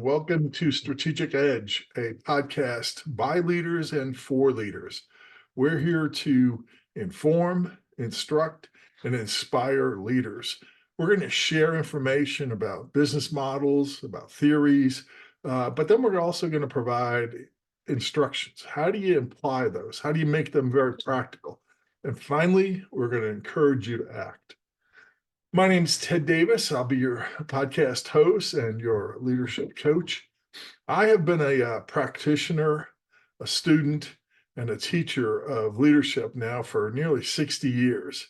Welcome to Strategic Edge, a podcast by leaders and for leaders. We're here to inform, instruct, and inspire leaders. We're going to share information about business models, about theories, but then we're also going to provide instructions. How do you apply those? How do you make them very practical? And finally, we're going to encourage you to act. My name is Ted Davis. I'll be your podcast host and your leadership coach. I have been a practitioner, a student, and a teacher of leadership now for nearly 60 years.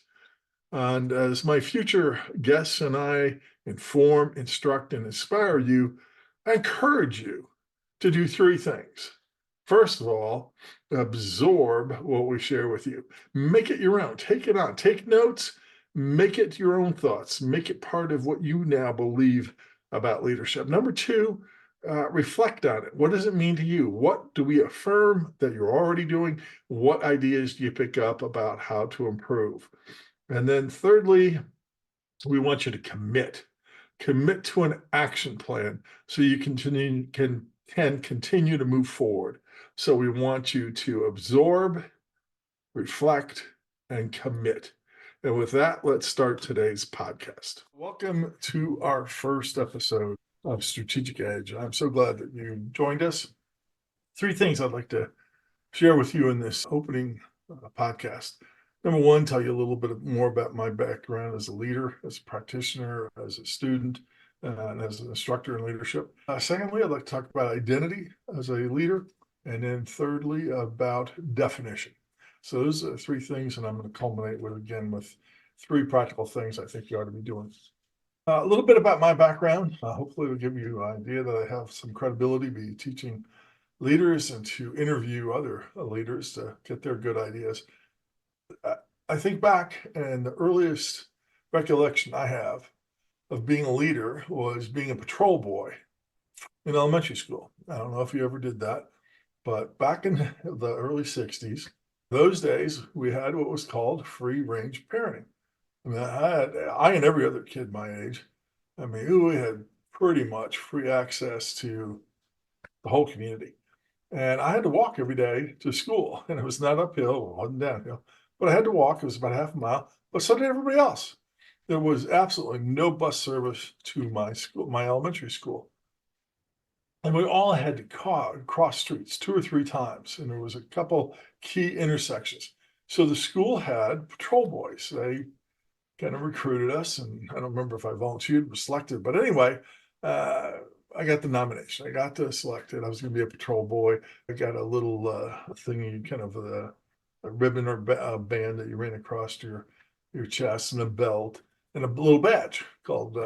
And as my future guests and I inform, instruct, and inspire you, I encourage you to do three things. First of all, absorb what we share with you. Make it your own. Take it on. Take notes. Make it your own thoughts. Make it part of what you now believe about leadership. Number two, reflect on it. What does it mean to you? What do we affirm that you're already doing? What ideas do you pick up about how to improve? And then thirdly, we want you to commit. Commit to an action plan so you can continue to move forward. So we want you to absorb, reflect, and commit. And with that, let's start today's podcast. Welcome to our first episode of Strategic Edge. I'm so glad that you joined us. Three things I'd like to share with you in this opening podcast. Number one, tell you a little bit more about my background as a leader, as a practitioner, as a student, and as an instructor in leadership. Secondly, I'd like to talk about identity as a leader. And then thirdly, about definition. So those are three things, and I'm going to culminate with three practical things I think you ought to be doing. A little bit about my background. Hopefully it'll give you an idea that I have some credibility, be teaching leaders and to interview other leaders to get their good ideas. I think back, and the earliest recollection I have of being a leader was being a patrol boy in elementary school. I don't know if you ever did that, but back in the early 60s, those days, we had what was called free range parenting. I mean, I and every other kid my age, I mean, we had pretty much free access to the whole community. And I had to walk every day to school, and it was not uphill, it wasn't downhill, but I had to walk. It was about half a mile, but so did everybody else. There was absolutely no bus service to my school, my elementary school. And we all had to cross streets 2 or 3 times, and there was a couple key intersections. So the school had patrol boys. They kind of recruited us, and I don't remember if I volunteered or was selected, but anyway, I got the nomination. I got selected. I was going to be a patrol boy. I got a little thingy, kind of a ribbon or band that you ran across your chest, and a belt, and a little badge called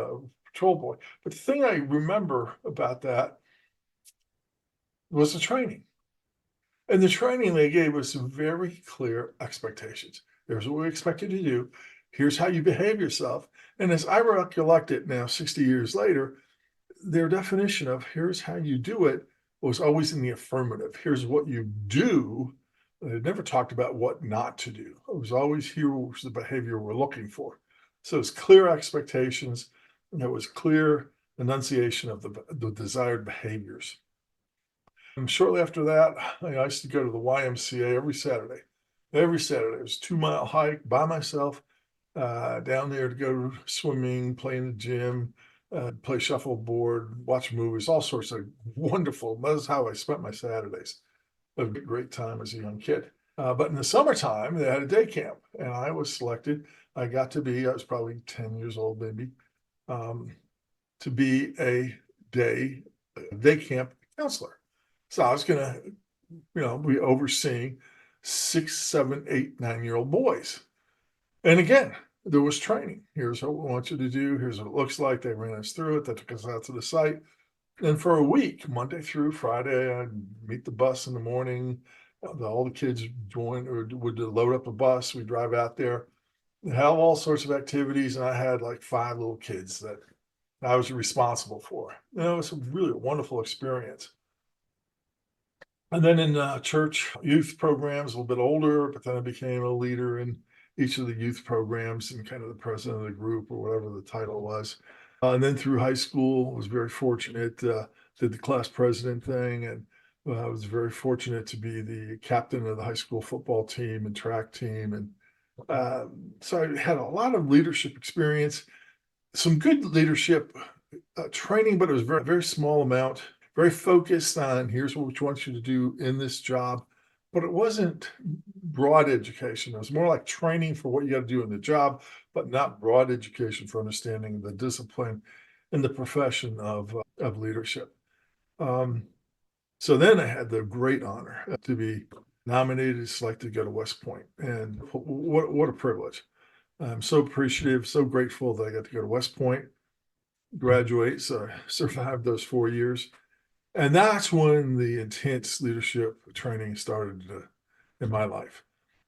patrol boy. But the thing I remember about that was the training. And the training they gave us some very clear expectations. Here's what we expect you to do. Here's how you behave yourself. And as I recollect it now, 60 years later, their definition of here's how you do it was always in the affirmative. Here's what you do. They never talked about what not to do. It was always here was the behavior we're looking for. So it's clear expectations, and there was clear enunciation of the desired behaviors. And shortly after that, I used to go to the YMCA every Saturday. Every Saturday, it was a 2-mile hike by myself down there to go swimming, play in the gym, play shuffleboard, watch movies, all sorts of wonderful. That's how I spent my Saturdays. It was a great time as a young kid. But in the summertime, they had a day camp, and I was selected. I was probably 10 years old, maybe, to be a day camp counselor. So I was going to, be overseeing 6, 7, 8, 9-year-old boys. And again, there was training. Here's what we want you to do. Here's what it looks like. They ran us through it. They took us out to the site. And for a week, Monday through Friday, I'd meet the bus in the morning. All the kids joined or would load up a bus. We drive out there, have all sorts of activities. And I had like 5 little kids that I was responsible for. It was a really wonderful experience. And then in church youth programs, a little bit older, but then I became a leader in each of the youth programs and kind of the president of the group or whatever the title was. And then through high school, was very fortunate, did the class president thing, and I was very fortunate to be the captain of the high school football team and track team. And so I had a lot of leadership experience, some good leadership training, but it was very, very small amount, very focused on here's what we want you to do in this job. But it wasn't broad education. It was more like training for what you got to do in the job, but not broad education for understanding the discipline and the profession of leadership. Um, so then I had the great honor to be nominated, selected to go to West Point, and what a privilege! I'm so appreciative, so grateful that I got to go to West Point, graduate, so I survived those 4 years, and that's when the intense leadership training started in my life,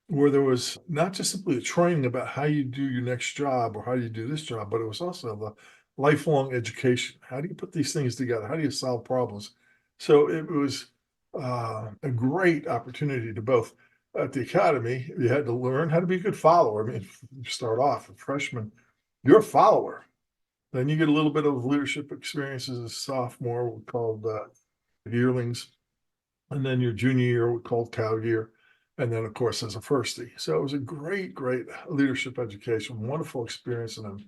where there was not just simply a training about how you do your next job or how you do this job, but it was also the lifelong education. How do you put these things together? How do you solve problems? So it was a great opportunity to both at the academy, you had to learn how to be a good follower. I mean, if you start off a freshman, you're a follower. Then you get a little bit of leadership experience as a sophomore, called yearlings, and then your junior year we called cow year, and then of course as a firstie. So it was a great, great leadership education, wonderful experience, and I'm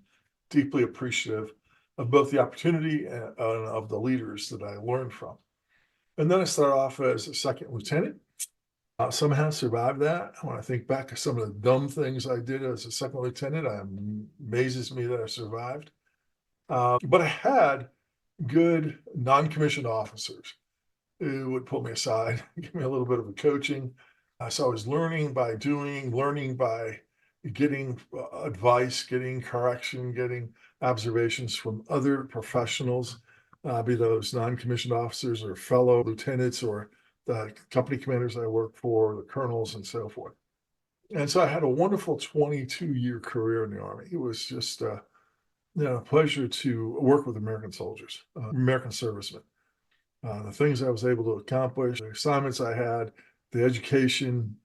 deeply appreciative of both the opportunity and of the leaders that I learned from. And then I started off as a second lieutenant. Somehow survived that. When I think back to some of the dumb things I did as a second lieutenant, amazes me that I survived. But I had good non-commissioned officers who would pull me aside, give me a little bit of a coaching. So I was learning by doing, learning by getting advice, getting correction, getting observations from other professionals, be those non-commissioned officers or fellow lieutenants or the company commanders I worked for, the colonels and so forth. And so I had a wonderful 22-year career in the Army. It was just a pleasure to work with American soldiers, American servicemen. The things I was able to accomplish, the assignments I had, the education,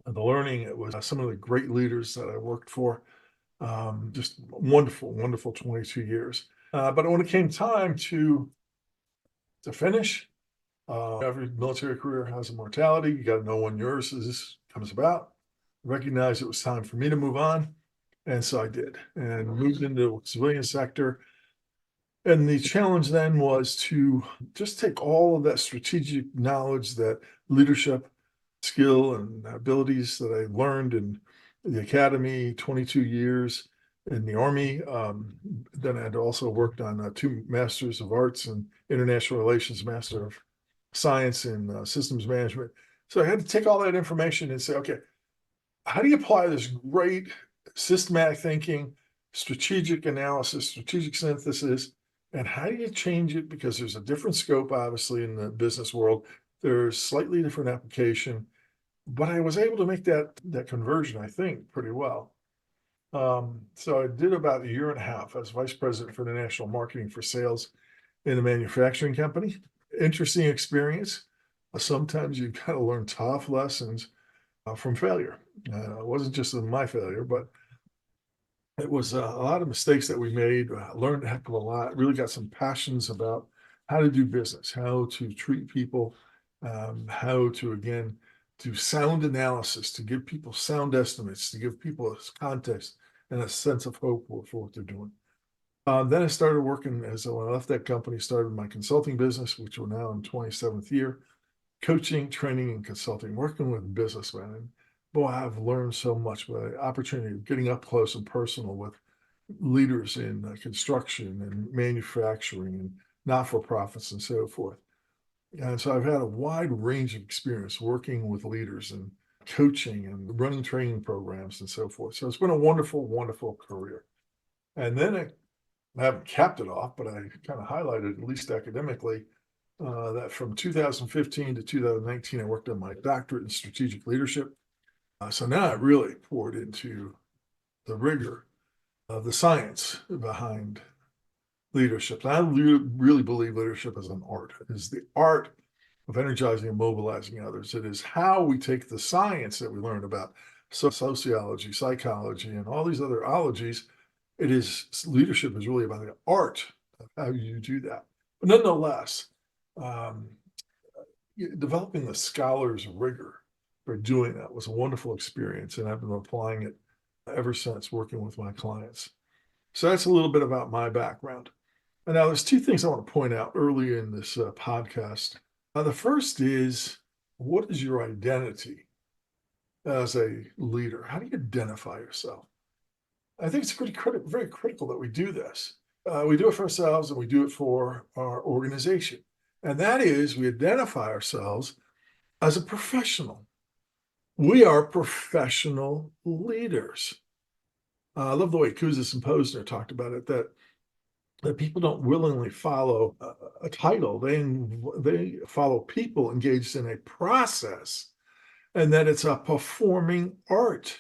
the learning. It was some of the great leaders that I worked for. Just wonderful, wonderful 22 years. But when it came time to finish, every military career has a mortality. You got to know when yours comes about. Recognize it was time for me to move on, and so I did, and moved into the civilian sector. And the challenge then was to just take all of that strategic knowledge, that leadership skill and abilities that I learned in the academy, 22 years in the Army. Then I had also worked on 2 Masters of Arts and International Relations, Master of Science in Systems Management. So I had to take all that information and say, okay, how do you apply this great systematic thinking, strategic analysis, strategic synthesis, and how do you change it? Because there's a different scope, obviously, in the business world. There's slightly different application, but I was able to make that conversion, I think, pretty well. So I did about a year and a half as vice president for the national marketing for sales in a manufacturing company. Interesting experience. Sometimes you've got to learn tough lessons from failure. It wasn't just my failure, but it was a lot of mistakes that we made. Learned a heck of a lot. Really got some passions about how to do business, how to treat people, how to, again, do sound analysis, to give people sound estimates, to give people a context and a sense of hope for what they're doing. Then I started working when I left that company, started my consulting business, which we're now in 27th year, coaching, training, and consulting, working with businessmen. And boy, I've learned so much by the opportunity of getting up close and personal with leaders in construction and manufacturing and not-for-profits and so forth. And so I've had a wide range of experience working with leaders and coaching and running training programs and so forth. So it's been a wonderful, wonderful career. And then I haven't capped it off, but I kind of highlighted, at least academically, that from 2015 to 2019, I worked on my doctorate in strategic leadership. So now I really poured into the rigor of the science behind leadership. And I really believe leadership is an art. It is the art of energizing and mobilizing others. It is how we take the science that we learn about sociology, psychology, and all these other ologies, leadership is really about the art of how you do that. But nonetheless, um, developing the scholar's rigor for doing that was a wonderful experience, and I've been applying it ever since, working with my clients. So that's a little bit about my background. And now there's two things I want to point out early in this podcast. The first is, what is your identity as a leader? How do you identify yourself? I think it's very critical that we do this. We do it for ourselves and we do it for our organization. And that is, we identify ourselves as a professional. We are professional leaders. I love the way Kouzes and Posner talked about it, that people don't willingly follow a title. They follow people engaged in a process, and that it's a performing art,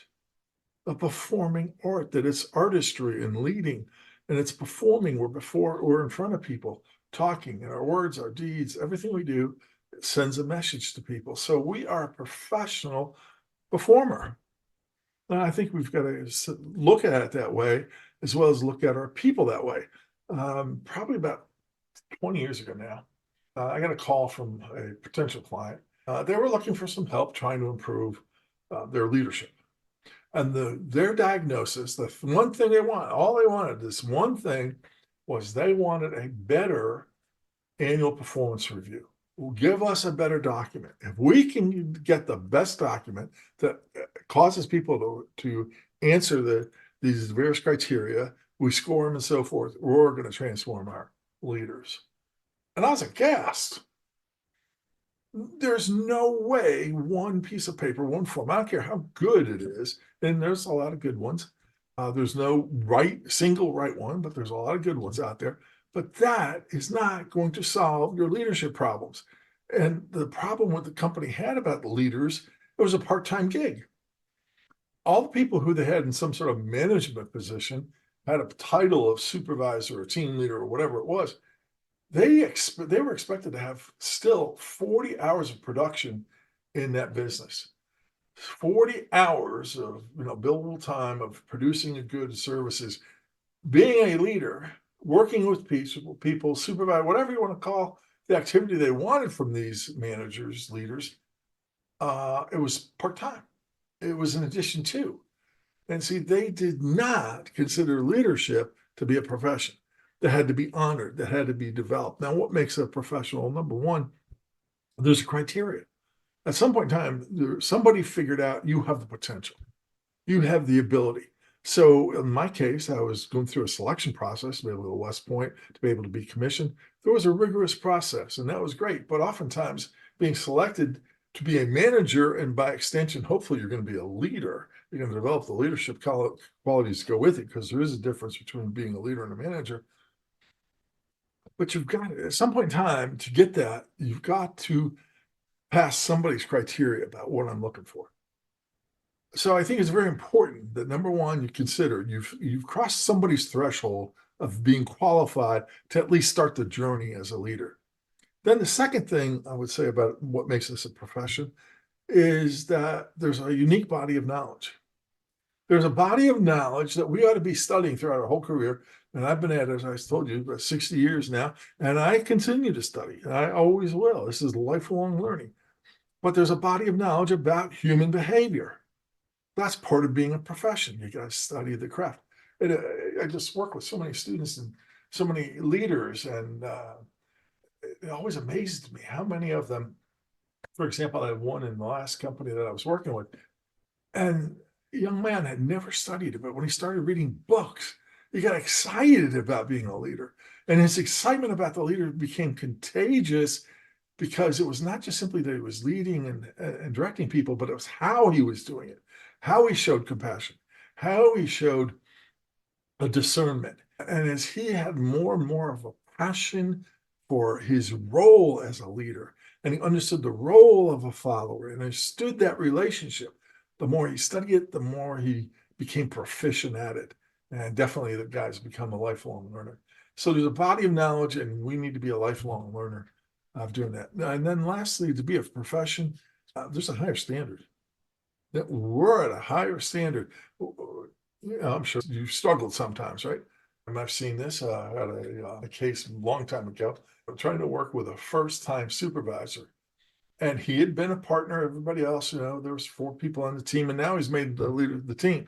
that it's artistry and leading, and it's performing. We're in front of people talking, and our words, our deeds, everything we do sends a message to people. So we are a professional performer. And I think we've got to look at it that way, as well as look at our people that way. Probably about 20 years ago now, I got a call from a potential client. They were looking for some help trying to improve their leadership. And their diagnosis, the one thing all they wanted, this one thing, was they wanted a better annual performance review. Give us a better document. If we can get the best document that causes people to answer these various criteria, we score them and so forth, we're going to transform our leaders. And I was aghast. There's no way one piece of paper, one form, I don't care how good it is, and there's a lot of good ones. There's no single right one, but there's a lot of good ones out there. But that is not going to solve your leadership problems. And the problem what the company had about the leaders, it was a part-time gig. All the people who they had in some sort of management position had a title of supervisor or team leader or whatever it was. They were expected to have still 40 hours of production in that business. 40 hours of billable time of producing a good services, being a leader, working with people, supervise, whatever you want to call the activity they wanted from these managers, leaders. It was part-time. It was in addition to. And see, they did not consider leadership to be a profession that had to be honored, that had to be developed. Now, what makes a professional? Number one, there's a criteria. At some point in time, somebody figured out you have the potential. You have the ability. So in my case, I was going through a selection process to be able to go to West Point, to be able to be commissioned. There was a rigorous process, and that was great. But oftentimes, being selected to be a manager, and by extension, hopefully you're going to be a leader, you're going to develop the leadership qualities to go with it, because there is a difference between being a leader and a manager. But you've got, at some point in time, to get that, you've got to pass somebody's criteria about what I'm looking for. So I think it's very important that, number one, you consider you've crossed somebody's threshold of being qualified to at least start the journey as a leader. Then the second thing I would say about what makes this a profession is that there's a unique body of knowledge. There's a body of knowledge that we ought to be studying throughout our whole career. And I've been at it, as I told you, about 60 years now, and I continue to study, and I always will. This is lifelong learning. But there's a body of knowledge about human behavior. That's part of being a profession. You got to study the craft. And I just work with so many students and so many leaders, and it always amazes me how many of them, for example, I had one in the last company that I was working with, and a young man had never studied it, but when he started reading books, he got excited about being a leader. And his excitement about the leader became contagious, because it was not just simply that he was leading and directing people, but it was how he was doing it, how he showed compassion, how he showed a discernment. And as he had more and more of a passion for his role as a leader, and he understood the role of a follower and understood that relationship, the more he studied it, the more he became proficient at it. And definitely the guy's become a lifelong learner. So there's a body of knowledge, and we need to be a lifelong learner of doing that. And then lastly, to be a profession, there's a higher standard. That we're at a higher standard. I'm sure you've struggled sometimes, right? And I've seen this. I had a case a long time ago. I'm trying to work with a first-time supervisor, and he had been a partner. Everybody else, there was 4 people on the team, and now he's made the leader of the team.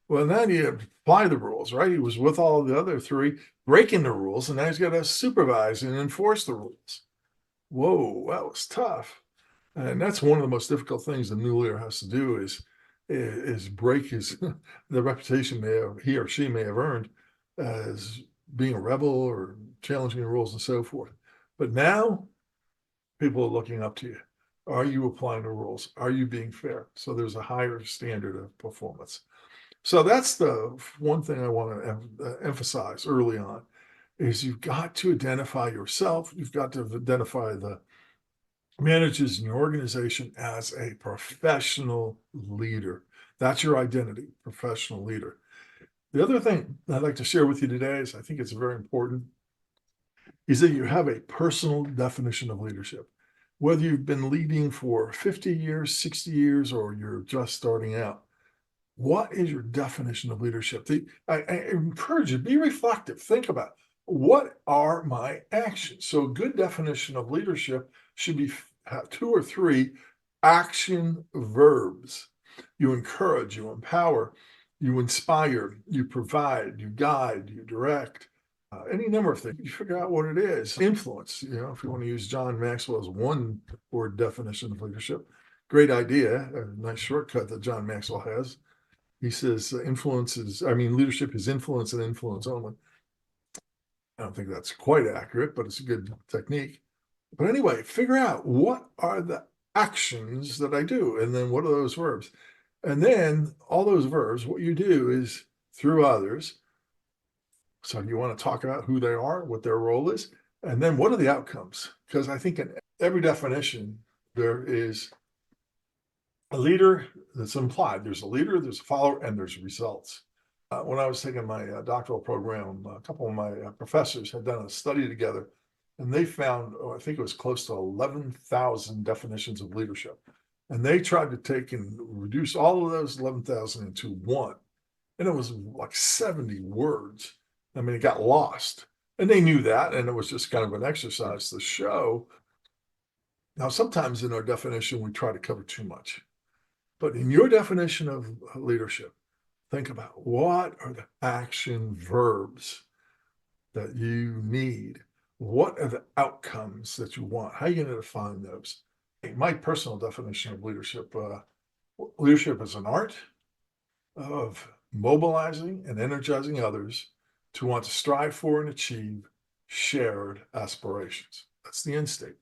Well, then you apply the rules, right? He was with all the other 3, breaking the rules, and now he's got to supervise and enforce the rules. Whoa, that was tough. And that's one of the most difficult things the new leader has to do is break his the reputation he or she may have earned as being a rebel or challenging the rules and so forth. But now people are looking up to you. Are you applying the rules? Are you being fair? So there's a higher standard of performance. So that's the one thing I want to emphasize early on is you've got to identify yourself. You've got to identify the managers in your organization as a professional leader. That's your identity, professional leader. The other thing I'd like to share with you today is I think it's very important is that you have a personal definition of leadership. Whether you've been leading for 50 years, 60 years, or you're just starting out, what is your definition of leadership? I encourage you, be reflective. Think about what are my actions? So a good definition of leadership should have 2 or 3 action verbs. You encourage, you empower, you inspire, you provide, you guide, you direct, any number of things. You figure out what it is. Influence, if you want to use John Maxwell's one-word definition of leadership, great idea, a nice shortcut that John Maxwell has. He says leadership is influence and influence only. I don't think that's quite accurate, but it's a good technique. But anyway, figure out what are the actions that I do, and then what are those verbs? And then all those verbs, what you do is through others. So you want to talk about who they are, what their role is, and then what are the outcomes? Because I think in every definition, there is a leader that's implied. There's a leader, there's a follower, and there's results. When I was taking my doctoral program, a couple of my professors had done a study together, and they found, I think it was close to 11,000 definitions of leadership. And they tried to take and reduce all of those 11,000 into one. And it was like 70 words. I mean, it got lost. And they knew that, and it was just kind of an exercise to show. Now, sometimes in our definition, we try to cover too much. But in your definition of leadership, think about what are the action verbs that you need? What are the outcomes that you want? How are you going to define those? My personal definition of leadership, leadership is an art of mobilizing and energizing others to want to strive for and achieve shared aspirations. That's the end state.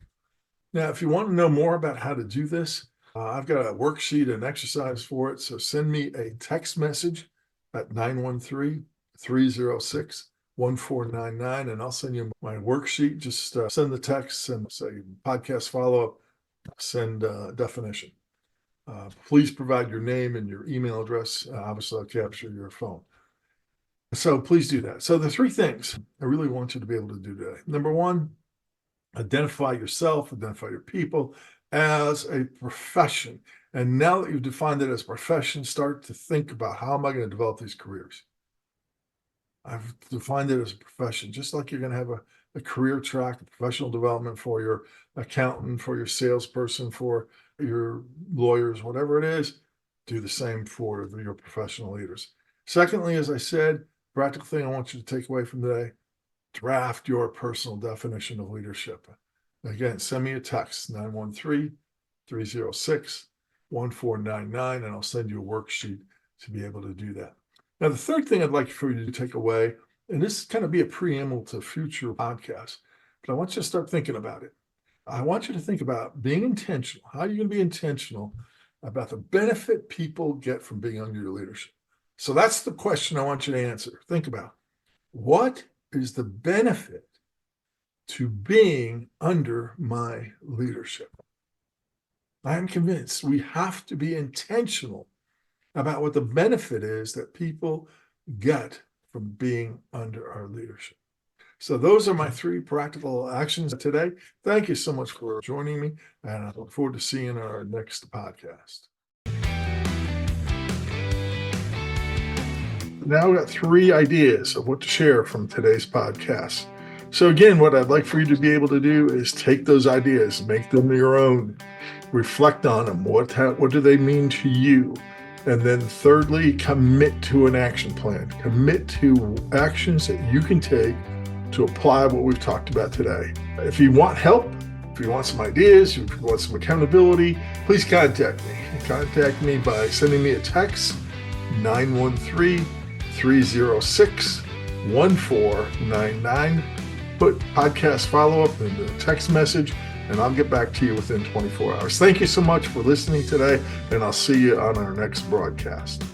Now, if you want to know more about how to do this, I've got a worksheet and exercise for it. So send me a text message at 913-306-1499, and I'll send you my worksheet. Just send the text and say podcast follow-up, send definition. Please provide your name and your email address. Obviously, I'll capture your phone. So please do that. So the 3 things I really want you to be able to do today. Number 1, identify yourself, identify your people as a profession. And now that you've defined it as a profession, start to think about how am I going to develop these careers? I've defined it as a profession, just like you're going to have a career track, a professional development for your accountant, for your salesperson, for your lawyers, whatever it is, do the same for your professional leaders. Secondly, as I said, practical thing I want you to take away from today, draft your personal definition of leadership. Again, send me a text, 913-306-1499, and I'll send you a worksheet to be able to do that. Now, the third thing I'd like for you to take away, and this is kind of be a preamble to future podcasts, but I want you to start thinking about it. I want you to think about being intentional. How are you going to be intentional about the benefit people get from being under your leadership? So that's the question I want you to answer. Think about what is the benefit to being under my leadership? I am convinced we have to be intentional about what the benefit is that people get from being under our leadership. So those are my 3 practical actions today. Thank you so much for joining me, and I look forward to seeing our next podcast. now got 3 ideas of what to share from today's podcast. So again, what I'd like for you to be able to do is take those ideas, make them your own, reflect on them. What do they mean to you? And then thirdly, commit to an action plan. Commit to actions that you can take to apply what we've talked about today. If you want help, if you want some ideas, if you want some accountability, please contact me. Contact me by sending me a text, 913-306-1499. Put podcast follow-up in the text message, and I'll get back to you within 24 hours. Thank you so much for listening today, and I'll see you on our next broadcast.